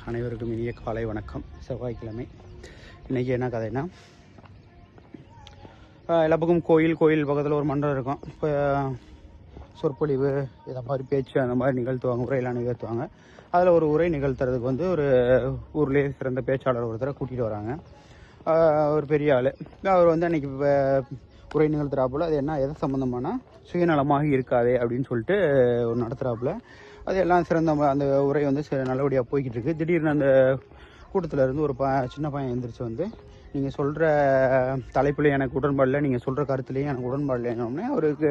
அனைவருக்கும் இனிய காலை வணக்கம். செவ்வாய்க்கிழமை. இன்றைக்கி என்ன கதைன்னா, எல்லா பக்கம் கோயில் பக்கத்தில் ஒரு மன்றம் இருக்கும். இப்போ சொற்பொழிவு இதை மாதிரி பேச்சு அந்த மாதிரி நிகழ்த்துவாங்க, உரையெல்லாம் நிகழ்த்துவாங்க. அதில் ஒரு உரை நிகழ்த்துறதுக்கு வந்து ஒரு ஊர்லேயே சிறந்த பேச்சாளர் ஒருத்தரை கூட்டிகிட்டு வராங்க. ஒரு பெரிய ஆள். அவர் வந்து அன்றைக்கி உரை நிகழ்த்துறாப்புல அது என்ன எதை சம்மந்தமானா சுயநலமாக இருக்காதே அப்படின்னு சொல்லிட்டு ஒரு நடத்துகிறாப்புல. அது எல்லாம் சிறந்த அந்த உரை வந்து நல்லபடியாக போய்கிட்டு இருக்குது. திடீர்னு அந்த கூட்டத்தில் இருந்து ஒரு சின்ன பையன் எழுந்திரிச்சு வந்து, நீங்கள் சொல்கிற தலைப்பில் எனக்கு உடன்பாடு இல்லை, நீங்கள் சொல்கிற கருத்துலேயும் எனக்கு உடன்பாடு இல்லைன்னொடனே அவருக்கு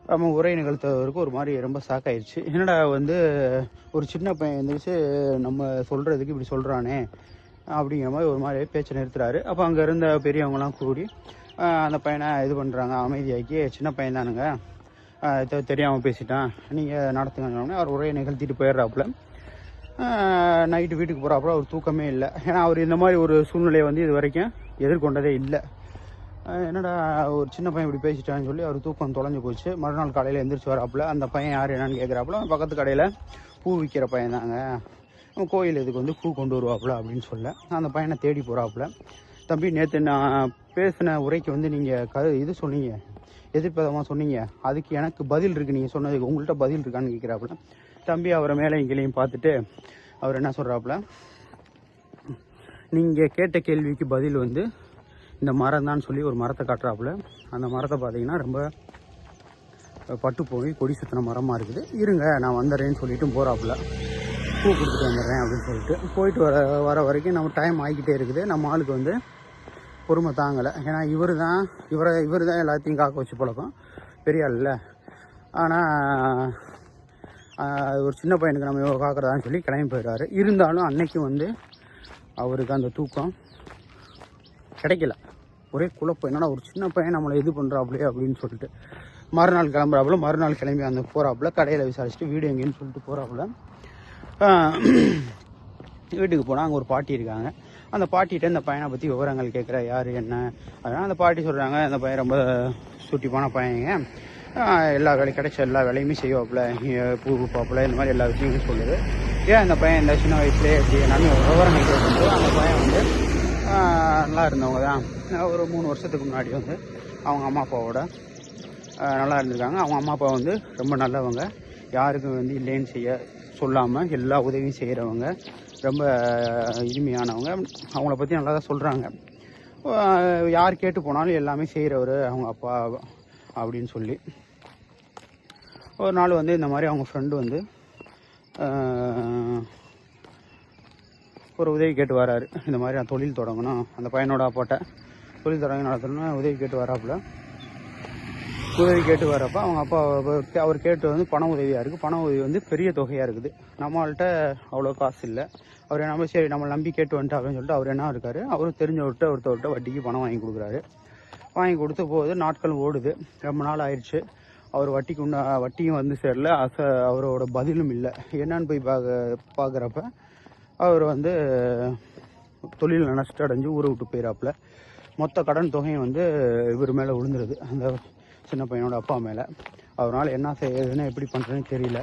நம்ம உரை நிகழ்த்துவதற்கு ஒரு மாதிரி ரொம்ப ஷாக் ஆயிடுச்சு. என்னடா வந்து ஒரு சின்ன பையன் எழுந்திரிச்சு நம்ம சொல்கிறதுக்கு இப்படி சொல்கிறானே அப்படிங்கிற மாதிரி ஒரு மாதிரி பேச்சை நிறுத்துறாரு. அப்போ அங்கே இருந்த பெரியவங்களாம் கூடி அந்த பையனை இது பண்ணுறாங்க, அமைதியாக்கி, சின்ன பையன் தானுங்க, தெரியாமல் பேசிட்டான், நீங்கள் நடத்துங்கன்னு அவர் உரையை நிகழ்த்திட்டு போயிடுறாப்புல. நைட்டு வீட்டுக்கு போகிறாப்புல அவர் தூக்கமே இல்லை. ஏன்னா அவர் இந்த மாதிரி ஒரு சூழ்நிலையை வந்து இது வரைக்கும் எதிர்கொண்டதே இல்லை. என்னடா ஒரு சின்ன பையன் இப்படி பேசிட்டான்னு சொல்லி அவர் தூக்கம் தொலைஞ்சு போச்சு. மறுநாள் காலையில் எந்திரிச்சு வராப்புல. அந்த பையன் யார் என்னன்னு கேட்குறாப்புல. பக்கத்து கடையில் பூ விற்கிற பையன் தாங்க, கோயில் இதுக்கு வந்து பூ கொண்டு வருவாப்புல அப்படின்னு சொல்ல அந்த பையனை தேடி போகிறாப்புல. தம்பி, நேற்று நான் பேசின உரைக்கு வந்து நீங்கள் இது சொன்னீங்க, எதிர்ப்பதமாக சொன்னீங்க, அதுக்கு எனக்கு பதில் இருக்குது, நீங்கள் சொன்னதுக்கு உங்கள்கிட்ட பதில் இருக்கான்னு கேட்குறாப்புல. தம்பி அவரை மேலே இங்கேயும் பார்த்துட்டு அவர் என்ன சொல்கிறாப்புல, நீங்கள் கேட்ட கேள்விக்கு பதில் வந்து இந்த மரம் தான் சொல்லி ஒரு மரத்தை காட்டுறாப்புல. அந்த மரத்தை பார்த்தீங்கன்னா ரொம்ப பட்டு போய் கொடி சுற்றின மரமாக இருக்குது. இருங்க நான் வந்துடுறேன்னு சொல்லிட்டு போகிறாப்புல. பூ கொடுத்துட்டு வந்துடுறேன் அப்படின்னு சொல்லிட்டு போயிட்டு வர வரைக்கும் நம்ம டைம் ஆகிக்கிட்டே இருக்குது. நம்ம ஆளுக்கு வந்து பொறுமை தாங்கலை. ஏன்னா இவர் தான் எல்லாத்தையும் காக்க வச்சு பழக்கம், பெரிய ஆள் இல்லை. ஆனால் ஒரு சின்ன பையனுக்கு நம்ம இவ்வளோ காக்கிறதான்னு சொல்லி கிளம்பி போயிடுறாரு. இருந்தாலும் அன்னைக்கு வந்து அவருக்கு அந்த தூக்கம் கிடைக்கல. ஒரே குழப்பம், என்னன்னா ஒரு சின்ன பையன் நம்மளை இது பண்ணுறாப்புலையே அப்படின்னு சொல்லிட்டு மறுநாள் கிளம்புறாப்புல. மறுநாள் கிளம்பி அந்த போகிறாப்புல, கடையில் விசாரிச்சுட்டு வீடு எங்கேன்னு சொல்லிட்டு போகிறாப்புல. வீட்டுக்கு போனால் அங்கே ஒரு பாட்டி இருக்காங்க. அந்த பாட்டிகிட்ட இந்த பையனை பற்றி விவரங்கள் கேட்குற, யார் என்ன அதனால் அந்த பாட்டி சொல்கிறாங்க, அந்த பையன் ரொம்ப சுட்டிப்பான பையங்க, எல்லா வேலையும் கிடைச்ச எல்லா வேலையுமே செய்வாப்புல, பூ பாப்புல, இந்த மாதிரி எல்லா விஷயங்களும் சொல்லுது. ஏன் அந்த பையன் இந்த சின்ன வயசுலேயே எப்படி என்னன்னு விவரங்கள் கேட்கும்போது அந்த பையன் வந்து நல்லா இருந்தவங்க தான். ஒரு 3 வருஷத்துக்கு முன்னாடி வந்து அவங்க அம்மா அப்பாவோட நல்லா இருந்திருக்காங்க. அவங்க அம்மா அப்பா வந்து ரொம்ப நல்லவங்க, யாருக்கும் வந்து இல்லைன்னு சொல்லாமல் எல்லா உதவியும் செய்கிறவங்க, ரொம்ப இனிமையானவங்க. அவங்கள பற்றி நல்லா தான் சொல்கிறாங்க. யார் கேட்டு போனாலும் எல்லாமே செய்கிறவர் அவங்க அப்பா அப்படின்னு சொல்லி. ஒரு நாள் வந்து இந்த மாதிரி அவங்க ஃப்ரெண்டு வந்து ஒரு உதவி கேட்டு வராரு. இந்த மாதிரி நான் தொழில் தொடங்கணும், அந்த பையனோட அப்பாட்ட தொழில் தொடங்கி நடத்தணும்னு உதவி கேட்டு வராப்புல. உதவி கேட்டு வரப்போ அவங்க அப்பா அவர் கேட்டு வந்து பண உதவியாக இருக்குது. பண உதவி வந்து பெரிய தொகையாக இருக்குது. நம்மள்கிட்ட அவ்வளோ காசு இல்லை. அவர் நம்ம சரி நம்ம நம்பி கேட்டு வந்துட்டு அப்படின்னு சொல்லிட்டு அவர் என்ன இருக்காரு, அவரும் ஒருத்தவர்கிட்ட வட்டிக்கு பணம் வாங்கி கொடுக்குறாரு. வாங்கி கொடுத்த போது நாட்கள் ஓடுது, ரொம்ப நாள் ஆயிடுச்சு. அவர் வட்டியும் வந்து சேரல, அவரோட பதிலும் இல்லை. என்னன்னு போய் பார்க்குறப்ப அவர் வந்து தொழில் நஷ்டம் அடைஞ்சு ஊரை விட்டு போயிடாப்புல. மொத்த கடன் தொகையும் வந்து இவர் மேலே விழுந்துருது, அந்த சின்ன பையனோட அப்பா மேலே. அவரால் என்ன செய்யறதுன்னு எப்படி பண்ணுறதுன்னு தெரியல.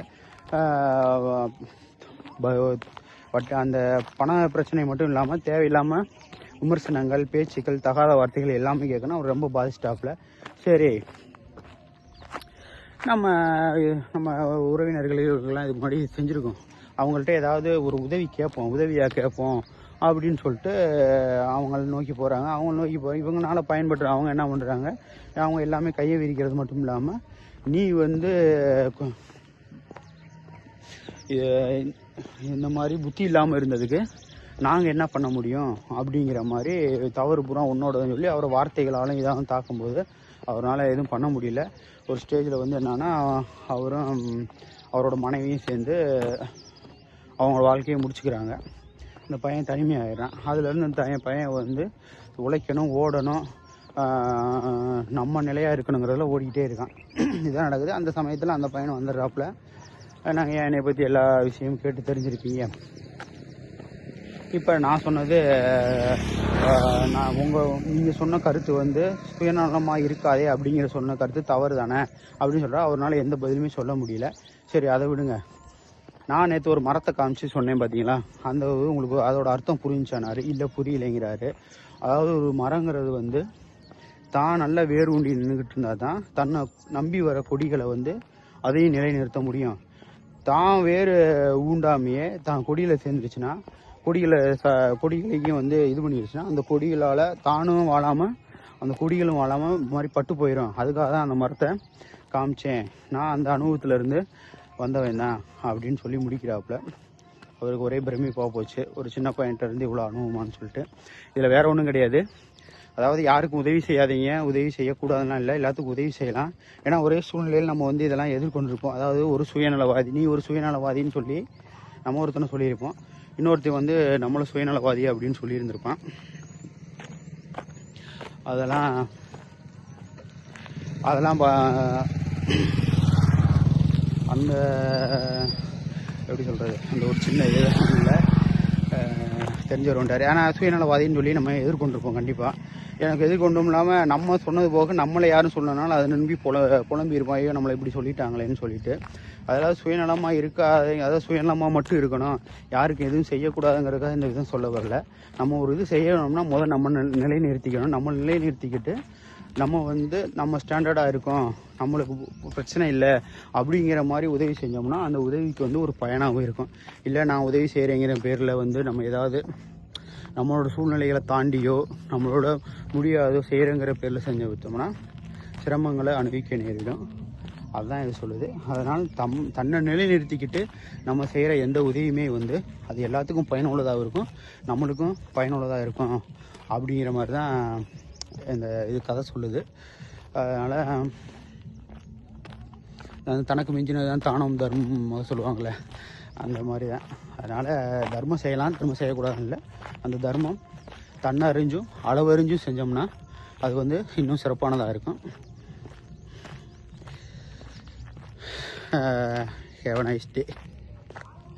அந்த பண பிரச்சனை மட்டும் இல்லாமல் தேவையில்லாமல் விமர்சனங்கள், பேச்சுக்கள், தகாத வார்த்தைகள் எல்லாமே கேட்கணும். அவர் ரொம்ப பாதிச்சிட்டாப்புல. சரி, நம்ம உறவினர்களெல்லாம் இதுக்கு முன்னாடி செஞ்சுருக்கோம், அவங்கள்ட்ட ஏதாவது ஒரு உதவியாக கேட்போம் அப்படின்னு சொல்லிட்டு அவங்கள நோக்கி போகிறாங்க. இவங்களால பயன்படுற அவங்க என்ன பண்ணுறாங்க, அவங்க எல்லாமே கையை விரிக்கிறது மட்டும் இல்லாமல், நீ வந்து இந்த மாதிரி புத்தி இல்லாமல் இருந்ததுக்கு நாங்கள் என்ன பண்ண முடியும் அப்படிங்கிற மாதிரி தவறு பூரா உன்னோடன்னு சொல்லி அவரை வார்த்தைகளாலும் இதாகவும் தாக்கும்போது அவரால் எதுவும் பண்ண முடியல. ஒரு ஸ்டேஜில் வந்து என்னன்னா அவரும் அவரோட மனைவியும் சேர்ந்து அவங்க வாழ்க்கையை முடிச்சுக்கிறாங்க. இந்த பையன் தனிமையாகிடுறான். அதுலேருந்து அந்த பையன் வந்து உழைக்கணும், ஓடணும், நம்ம நிலையாக இருக்கணுங்கிறதுல ஓடிக்கிட்டே இருக்கான். இதுதான் நடக்குது. அந்த சமயத்தில் அந்த பையனை வந்துடுறாப்புல. நாங்கள் என்னை பற்றி எல்லா விஷயமும் கேட்டு தெரிஞ்சிருக்கீங்க. இப்போ நான் சொன்னது நீங்கள் சொன்ன கருத்து வந்து சுயநலமாக இருக்காதே அப்படிங்கிற சொன்ன கருத்து தவறு தானே அப்படின்னு சொல்கிறா. அவரால் எந்த பதிலுமே சொல்ல முடியல. சரி அதை விடுங்க, நான் நேற்று ஒரு மரத்தை காமிச்சு சொன்னேன் பார்த்தீங்களா, அந்த உங்களுக்கு அதோட அர்த்தம் புரிஞ்சானாரு, இல்லை புரியலைங்கிறாரு. அதாவது ஒரு மரங்கிறது வந்து தான் நல்ல வேர் ஊண்டி நின்றுக்கிட்டு இருந்தால் தான் தன்னை நம்பி வர கொடிகளை வந்து அதையும் நிலைநிறுத்த முடியும். தான் வேறு ஊண்டாமையே தான் கொடியில் சேர்ந்துருச்சுன்னா, கொடிகளையும் வந்து இது பண்ணிடுச்சுன்னா, அந்த கொடிகளால் தானும் வாழாமல் அந்த கொடிகளும் வாழாமல் இது மாதிரி பட்டு போயிடும். அதுக்காக தான் அந்த மரத்தை காமிச்சேன், நான் அந்த அனுபவத்திலேருந்து வந்தவன் தான் அப்படின்னு சொல்லி முடிக்கிறாப்புல. அவருக்கு ஒரே பிரமிப்பாக போச்சு, ஒரு சின்ன பையன்கிட்ட இருந்து இவ்வளோ அனுபவமானு சொல்லிட்டு. இதில் வேற ஒன்றும் கிடையாது. அதாவது யாருக்கும் உதவி செய்யாதீங்க, உதவி செய்யக்கூடாதுலாம் இல்லை, எல்லாத்துக்கும் உதவி செய்யலாம். ஏன்னா ஒரே சூழ்நிலையில் நம்ம வந்து இதெல்லாம் எதிர்கொண்டிருப்போம். அதாவது ஒரு சுயநலவாதி, நீ ஒரு சுயநலவாதின்னு சொல்லி நம்ம ஒருத்தனை சொல்லியிருப்போம், இன்னொருத்தன் வந்து நம்மளை சுயநலவாதி அப்படின்னு சொல்லியிருந்திருப்பான். அதெல்லாம் அந்த எப்படி சொல்கிறது, அந்த ஒரு சின்ன இல்லை தெரிஞ்சவர் வந்துட்டார். ஆனால் சுயநலவாதின்னு சொல்லி நம்ம எதிர்கொண்டிருப்போம் கண்டிப்பாக. எனக்கு எதிர்கொண்டும் இல்லாமல் நம்ம சொன்னது போக நம்மளை யாரும் சொன்னனால அதை நம்பி புலம்பியிருப்போம், ஐயோ நம்மளை இப்படி சொல்லிட்டாங்களேன்னு சொல்லிட்டு. அதெல்லாம் சுயநலமாக இருக்காது, அதாவது சுயநலமாக மட்டும் இருக்கணும், யாருக்கு எதுவும் செய்யக்கூடாதுங்கிறதுக்காக இந்த விதம் சொல்ல வரல. நம்ம ஒரு இது செய்யணும்னா முதல் நம்ம நிலைநிறுத்திக்கணும். நம்ம நிலைநிறுத்திக்கிட்டு நம்ம வந்து நம்ம ஸ்டாண்டர்டாக இருக்கோம், நம்மளுக்கு பிரச்சனை இல்லை அப்படிங்கிற மாதிரி உதவி செஞ்சோம்னா அந்த உதவிக்கு வந்து ஒரு பயனாகவும் இருக்கும். இல்லை நான் உதவி செய்கிறேங்கிற பேரில் வந்து நம்ம ஏதாவது நம்மளோட சூழ்நிலைகளை தாண்டியோ நம்மளோட முடியாதோ செய்கிறேங்கிற பேரில் செஞ்சு விட்டோம்னா சிரமங்களை அனுபவிக்க நேரிடும். அதுதான் இது சொல்லுது. அதனால் தன்னை நிலைநிறுத்திக்கிட்டு நம்ம செய்கிற எந்த உதவியுமே வந்து அது எல்லாத்துக்கும் பயனுள்ளதாக இருக்கும், நம்மளுக்கும் பயனுள்ளதாக இருக்கும் அப்படிங்கிற மாதிரி தான் இந்த இது கதை சொல்லுது. அதனால் தனக்கு மிஞ்சினது தான் தானம் தர்மம் சொல்லுவாங்களே, அந்த மாதிரி தான். அதனால் தர்மம் செய்யலாம், தர்மம் செய்யக்கூடாதுன்னு இல்லை. அந்த தர்மம் தன்னை அறிஞ்சும் அளவறிஞ்சும் செஞ்சோம்னா அது வந்து இன்னும் சிறப்பானதாக இருக்கும். Have a nice day.